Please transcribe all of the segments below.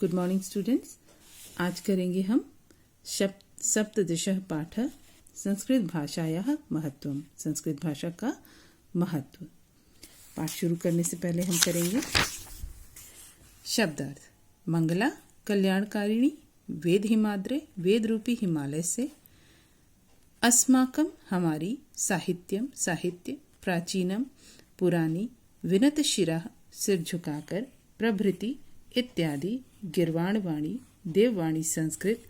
Good morning students. आज करेंगे हम सप्तदशः पाठः संस्कृत भाषायाः महत्वम। संस्कृत भाषा का महत्व। पाठ शुरू करने से पहले हम करेंगे शब्दार्थ। मंगला कल्याणकारिणी वेद हिमाद्रे, वेद रूपी हिमालय से। अस्माकम हमारी, साहित्यम साहित्य, प्राचीनम पुरानी, विनत शिरा सिर झुकाकर, प्रभृति इत्यादि, गिरवाण वाणी देववाणी संस्कृत,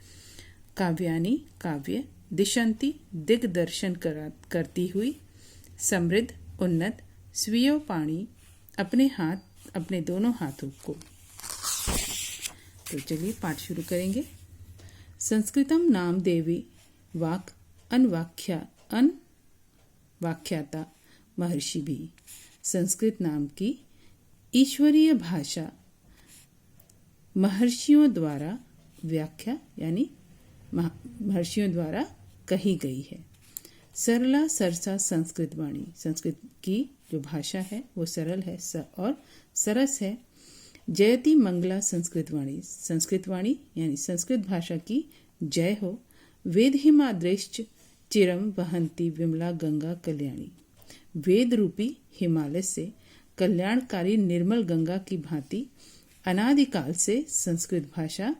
काव्यानि काव्य, दिशंति दिग्दर्शन करती हुई, समृद्ध उन्नत, स्वीयो पाणी अपने हाथ, अपने दोनों हाथों को। तो चलिए पाठ शुरू करेंगे। संस्कृतम नाम देवी वाक अनवाख्याता महर्षि भी। संस्कृत नाम की ईश्वरीय भाषा महर्षियों द्वारा व्याख्या यानी महर्षियों द्वारा कही गई है। सरला सरसा संस्कृत वाणी, संस्कृत की जो भाषा है वो सरल है और सरस है। जयति मंगला संस्कृत वाणी, संस्कृत वाणी यानी संस्कृत भाषा की जय हो। वेद हिमाद्रेश्च चिरम वहंती विमला गंगा कल्याणी, वेद रूपी हिमालय से कल्याणकारी निर्मल गंगा की भांति अनादिकाल से संस्कृत भाषा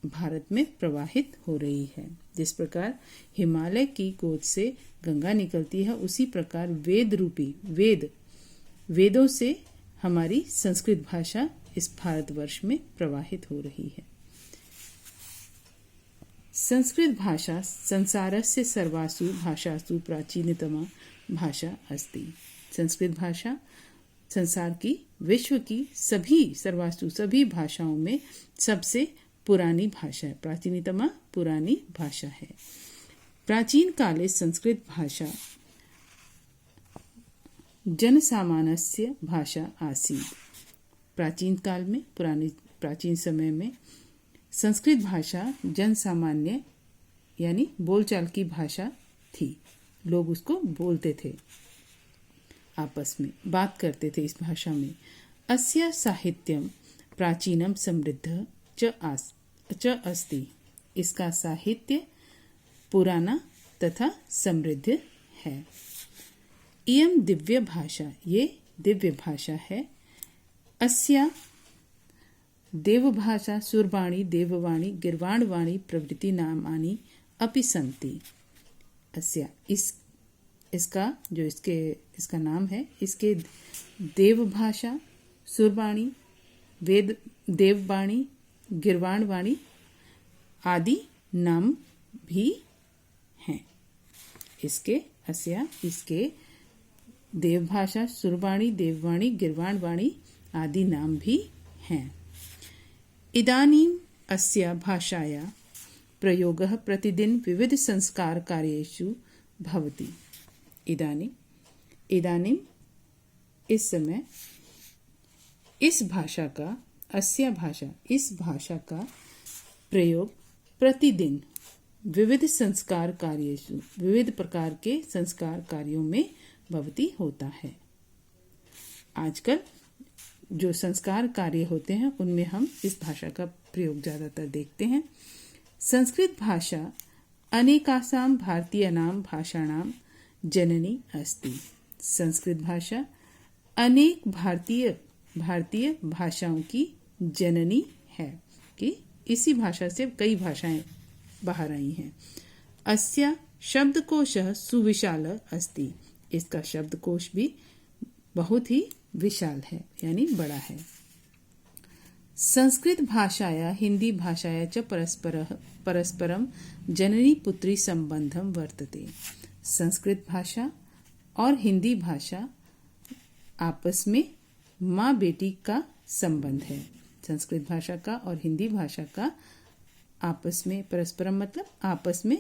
भारत में प्रवाहित हो रही है। जिस प्रकार हिमालय की गोद से गंगा निकलती है, उसी प्रकार वेद रूपी वेदों से हमारी संस्कृत भाषा इस भारतवर्ष में प्रवाहित हो रही है। संस्कृत भाषा संसारस्य सर्वासु भाषासु प्राचीनतमा भाषा अस्ति। संस्कृत भाषा संसार की, विश्व की सभी भाषाओं में सबसे पुरानी भाषा है। प्राचीनतमा पुरानी भाषा है। प्राचीन काले संस्कृत भाषा जनसामान्यस्य भाषा आसीत्। प्राचीन काल में, प्राचीन समय में संस्कृत भाषा जनसामान्य यानी बोलचाल की भाषा थी। लोग उसको बोलते थे, आपस में बात करते थे इस भाषा में। अस्या साहित्यम प्राचीनम समृद्ध च अस्ति, इसका साहित्य पुराना तथा समृद्ध है। इयम दिव्य भाषा, ये दिव्य भाषा है। अस्या देवभाषा सुरवाणी देववाणी गिरवाणवाणी प्रभृति नामानि अपि सन्ति। अस्या इसका नाम है। इसके देवभाषा सुरवाणी देववाणी गिरवाणवाणी आदि नाम भी हैं। इसके देवभाषा सुरवाणी देववाणी गिरवाणवाणी आदि नाम भी हैं। इदानीम अस्या भाषाया प्रयोगः प्रतिदिन विविध संस्कार कार्येषु भवति। इदानीम इस समय, इस भाषा का प्रयोग प्रतिदिन विविध संस्कार कार्येषु, विविध प्रकार के संस्कार कार्यों में भवति होता है। आजकल जो संस्कार कार्य होते हैं उनमें हम इस भाषा का प्रयोग ज्यादातर देखते हैं। संस्कृत भाषा अनेकासां भारतीयानां भाषाणां जननी अस्ति। संस्कृत भाषा अनेक भारतीय भाषाओं की जननी है कि इसी भाषा से कई भाषाएं बाहर आई हैं। अस्या शब्दकोशः सुविशाल अस्ति, इसका शब्दकोश भी बहुत ही विशाल है यानी बड़ा है। संस्कृत भाषाया हिंदी भाषाया च परस्परम जननी पुत्री संबंधम वर्तते। संस्कृत भाषा और हिंदी भाषा आपस में माँ बेटी का संबंध है। संस्कृत भाषा का और हिंदी भाषा का आपस में परस्परम मतलब आपस में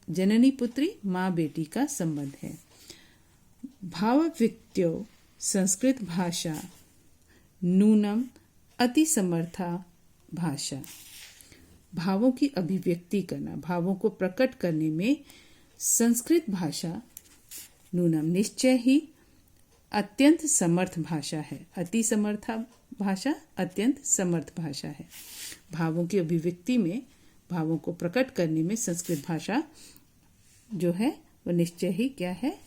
जननी पुत्री माँ बेटी का संबंध है। भावव्यक्त्यो संस्कृत भाषा नूनम अति समर्था भाषा। भावों की अभिव्यक्ति करना, भावों को प्रकट करने में संस्कृत भाषा नूनम निश्चय ही अत्यंत समर्थ भाषा है। अति समर्था भाषा अत्यंत समर्थ भाषा है। भावों की अभिव्यक्ति में, भावों को प्रकट करने में संस्कृत भाषा जो है वो निश्चय ही क्या है,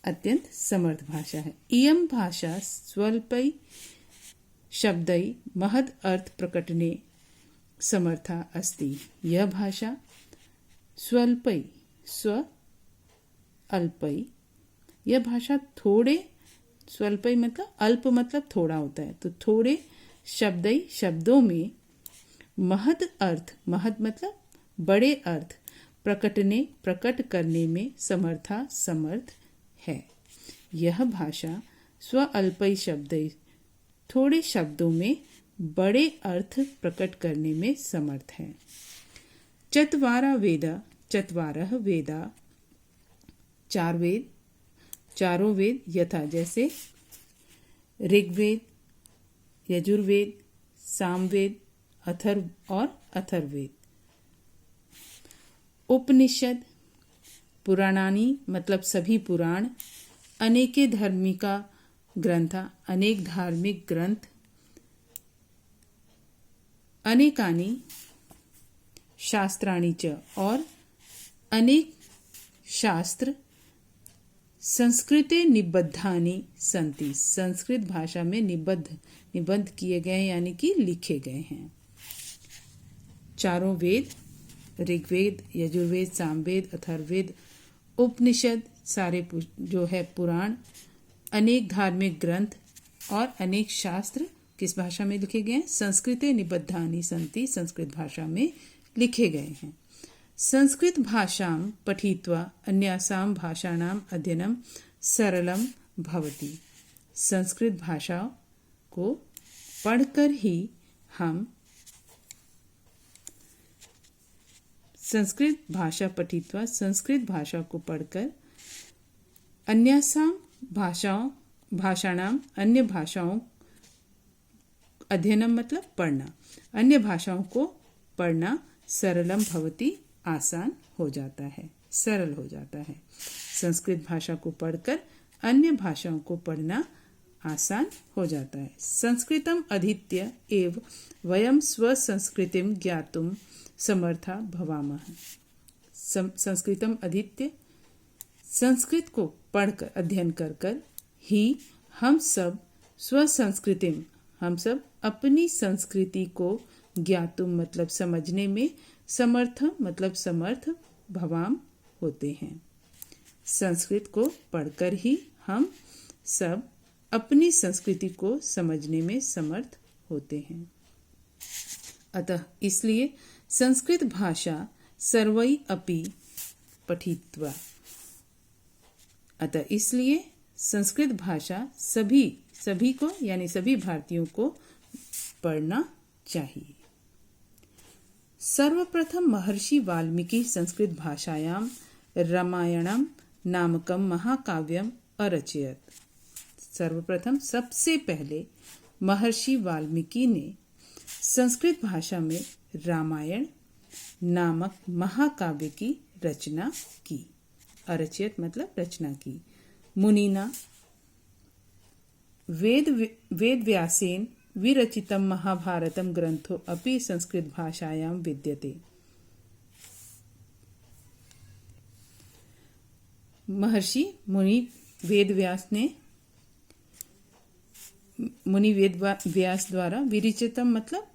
अत्यंत समर्थ भाषा है। इयं भाषा स्वल्पै शब्दै महद अर्थ प्रकटने समर्था अस्ति। यह भाषा स्वल्पै, स्व अल्पै, यह भाषा थोड़े, स्वल्पै मतलब अल्प मतलब थोड़ा होता है, तो थोड़े शब्दै शब्दों में महद अर्थ, महद मतलब बड़े अर्थ, प्रकटने प्रकट करने में समर्था समर्थ है। यह भाषा स्व अल्पै शब्दै, थोड़े शब्दों में बड़े अर्थ प्रकट करने में समर्थ है। चत्वारा वेदा, चत्वारः वेदा, चार वेद, चारों वेद, यथा जैसे ऋग्वेद, यजुर्वेद, सामवेद, अथर्व और अथर्ववेद। उपनिषद, पुराणानि मतलब सभी पुराण, अनेके धार्मिका ग्रंथा, अनेक धार्मिक ग्रंथ, अनेकानि शास्त्राणि च और अनेक शास्त्र, संस्कृते निबद्धानि सन्ति, संस्कृत भाषा में निबद्ध किए गए हैं यानी कि लिखे गए हैं। चारों वेद, ऋग्वेद, यजुर्वेद, सामवेद, अथर्ववेद, उपनिषद, सारे जो है पुराण, अनेक धार्मिक ग्रंथ और अनेक शास्त्र किस भाषा में लिखे गए हैं, संस्कृते निबद्धानि सन्ति, संस्कृत भाषा में लिखे गए हैं। संस्कृत भाषां पठित्वा अन्यासां भाषाणाम् अध्ययनं सरलम भवति। संस्कृत भाषा को पढ़कर ही हम, संस्कृत भाषा पठित्वा, संस्कृत भाषा को पढ़कर, अन्यासां भाषाणाम अन्य भाषाओं, अध्ययनम मतलब पढ़ना, अन्य भाषाओं को पढ़ना, सरलम भवति आसान हो जाता है, सरल हो जाता है। संस्कृत भाषा को पढ़कर अन्य भाषाओं को पढ़ना आसान हो जाता है। संस्कृतम अधीत्य एव वयम स्वसंस्कृतिम ज्ञातुम समर्था भवामः। संस्कृतम अधीत्य, संस्कृत को पढ़कर अध्ययन कर कर ही हम सब स्वसंस्कृतिम, हम सब अपनी संस्कृति को ज्ञातुम मतलब समझने में, समर्थ मतलब समर्थ, भवाम होते हैं। संस्कृत को पढ़कर ही हम सब अपनी संस्कृति को समझने में समर्थ होते हैं। अतः इसलिए संस्कृत भाषा सर्वै अपि पठित्वा, अतः इसलिए संस्कृत भाषा सभी को यानी सभी भारतीयों को पढ़ना चाहिए। सर्वप्रथम महर्षि वाल्मीकि संस्कृत भाषायां रामायणम नामकम महाकाव्यम अरचयत। सर्वप्रथम सबसे पहले महर्षि वाल्मीकि ने संस्कृत भाषा में रामायण नामक महाकाव्य की रचना की। अरचयत मतलब रचना की। मुनिना वेद व्यासेन विरचितम महाभारतम ग्रंथो अपि संस्कृत भाषायां विद्यते। महर्षि मुनि वेदव्यास ने, मुनि वेदव्यास द्वारा विरचितम मतलब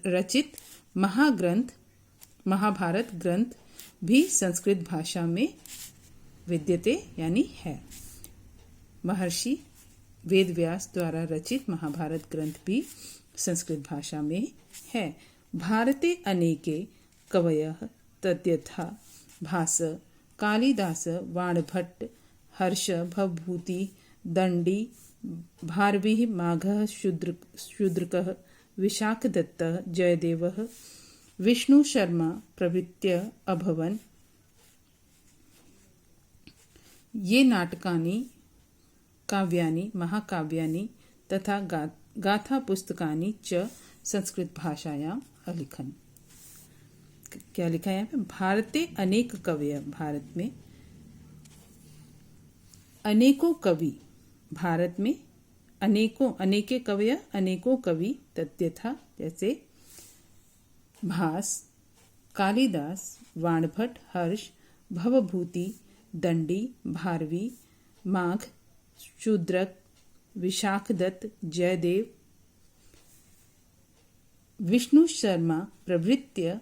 रचित महाग्रंथ, महाभारत ग्रंथ भी संस्कृत भाषा में विद्यते यानी है। महर्षि वेदव्यास द्वारा रचित महाभारत ग्रंथ भी संस्कृत भाषा में है। भारते अनेके कवयः तद्यथा भास, कालिदास, बाणभट्ट, हर्ष, भवभूति, दंडी, भारवी, माघः, शूद्रकः, विशाखदत्तः, जयदेवः, विष्णु शर्मा प्रभृतयः अभवन्। ये नाटकानि, काव्यानि, महाकाव्यानि तथा गाथा पुस्तकानि च संस्कृत भाषायां अलिखन्। क्या लिखा है यहाँ पे? भारते अनेक कवय, भारत में अनेकों कवि, भारत में अनेके कवय अनेकों कवि तद्यथा, जैसे भास, कालिदास, वाणभट्ट, हर्ष, भवभूति, दंडी, भारवी, माघ, शूद्रक, विशाखदत्त, जयदेव, विष्णु शर्मा प्रभृत्य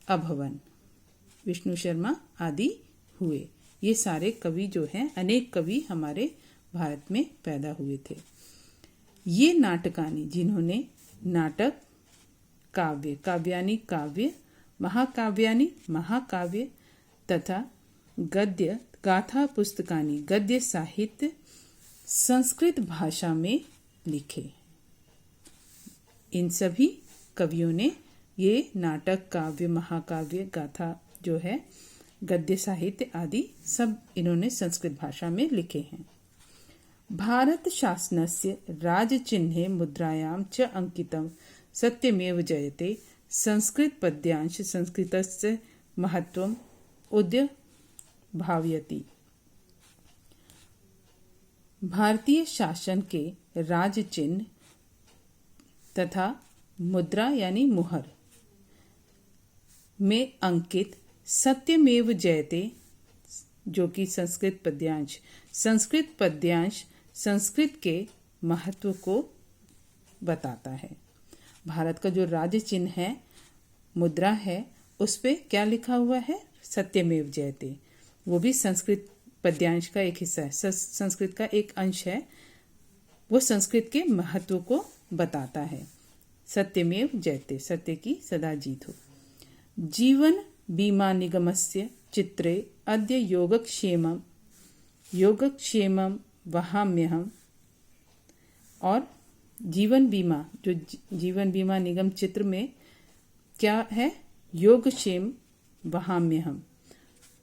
अभवन, विष्णु शर्मा आदि हुए। ये सारे कवि जो हैं, अनेक कवि हमारे भारत में पैदा हुए थे। ये नाटकानी, जिन्होंने नाटक, काव्य, काव्यानि काव्य, महाकाव्यानि महाकाव्य तथा गद्य गाथा पुस्तकानि गद्य साहित्य संस्कृत भाषा में लिखे। इन सभी कवियों ने ये नाटक, काव्य, महाकाव्य, गाथा जो है, गद्य साहित्य आदि सब इन्होंने संस्कृत भाषा में लिखे हैं। भारत शासनस्य राजचिह्ने मुद्रायां च अंकितं सत्यमेव जयते संस्कृत पद्यांश संस्कृतस्य महत्वम् उद्भावयति। भारतीय शासन के राज चिन्ह तथा मुद्रा यानी मुहर में अंकित सत्यमेव जयते, जो कि संस्कृत पद्यांश संस्कृत के महत्व को बताता है। भारत का जो राज्य चिन्ह है, मुद्रा है, उस पे क्या लिखा हुआ है? सत्यमेव जयते। वो भी संस्कृत पद्यांश का एक हिस्सा है, संस्कृत का एक अंश है। वो संस्कृत के महत्व को बताता है। सत्यमेव जयते, सत्य की सदा जीत हो। जीवन बीमा निगमस्य चित्रे अद्य योगक्षेमं वहाम्यहम्। और जीवन बीमा, जो जीवन बीमा निगम चित्र में क्या है? योगक्षेम वहाम्यहम्।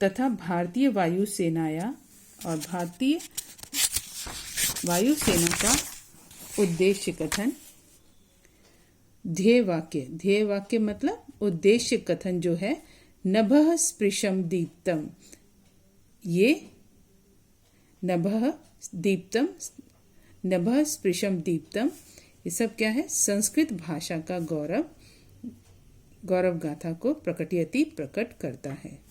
तथा भारतीय वायुसेनाया और भारतीय वायुसेना का उद्देश्य कथन, ध्येय वाक्य मतलब उद्देश्य कथन जो है, नभः स्पृशं दीप्तम। ये नभः स्पृशं दीप्तम, ये सब क्या है? संस्कृत भाषा का गौरव गाथा को प्रकट करता है।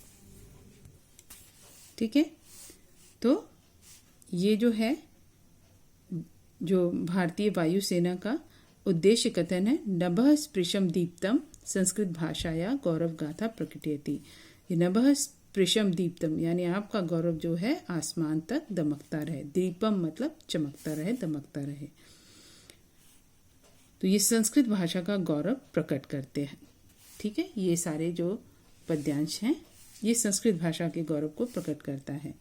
ठीक है, तो ये जो है, जो भारतीय वायुसेना का उद्देश्य कथन है, नभः स्पृशं दीप्तम संस्कृत भाषाया गौरव गाथा प्रकटयति। ये नभः स्पृशं दीप्तम यानी आपका गौरव जो है आसमान तक दमकता रहे। दीपम मतलब चमकता रहे, दमकता रहे। तो ये संस्कृत भाषा का गौरव प्रकट करते हैं। ठीक है, ये सारे जो पद्यांश हैं, ये संस्कृत भाषा के गौरव को प्रकट करता है।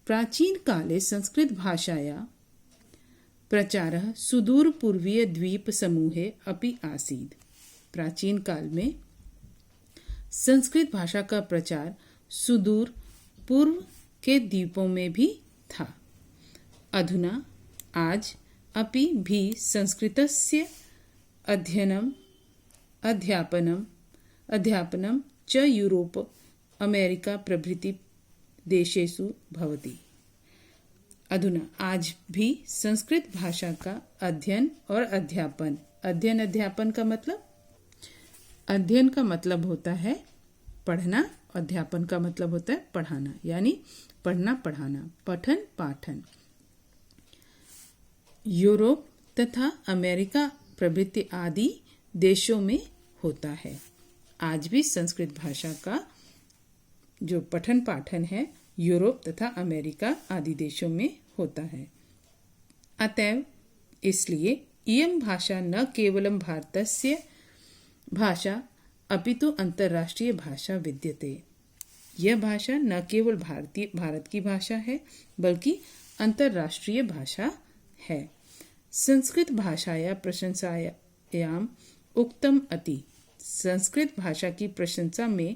प्राचीन काले संस्कृत भाषाया प्रचारः सुदूर पूर्वीय द्वीप समूहे अपि आसीत्। प्राचीन काल में संस्कृत भाषा का प्रचार सुदूर पूर्व के द्वीपों में भी था। अधुना आज अपि भी संस्कृतस्य अध्यापनं च यूरोप अमेरिका प्रभृति देशेषु भवति। अधुना आज भी संस्कृत भाषा का अध्ययन और अध्यापन, अध्ययन का मतलब होता है पढ़ना, अध्यापन का मतलब होता है पढ़ाना, यानी पढ़ना पढ़ाना, पठन पाठन। यूरोप तथा अमेरिका प्रभृति आदि देशों में होता है। आज भी संस्कृत भाषा का जो पठन पाठन है यूरोप तथा अमेरिका आदि देशों में होता है। अतएव इसलिए इयं भाषा न केवलं भारतस्य भाषा अपितु अंतर्राष्ट्रीय भाषा विद्यते। यह भाषा न केवल भारत की भाषा है बल्कि अंतर्राष्ट्रीय भाषा है। संस्कृत भाषाया प्रशंसायाम उक्तम अति। संस्कृत भाषा की प्रशंसा में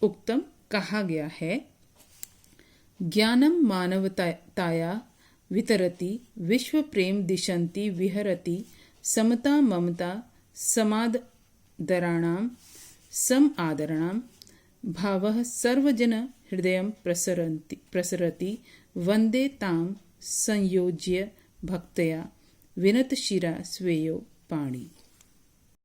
उक्तम कहा गया है। ज्ञानम मानवताया वितरति, विश्व प्रेम दिशंति विहरति, समता ममता समादराणाम सम आदराणाम भावः सर्वजन हृदयं प्रसरति, वंदे ताम संयोज्य भक्तया विनतशिरा स्वेयो पाणी।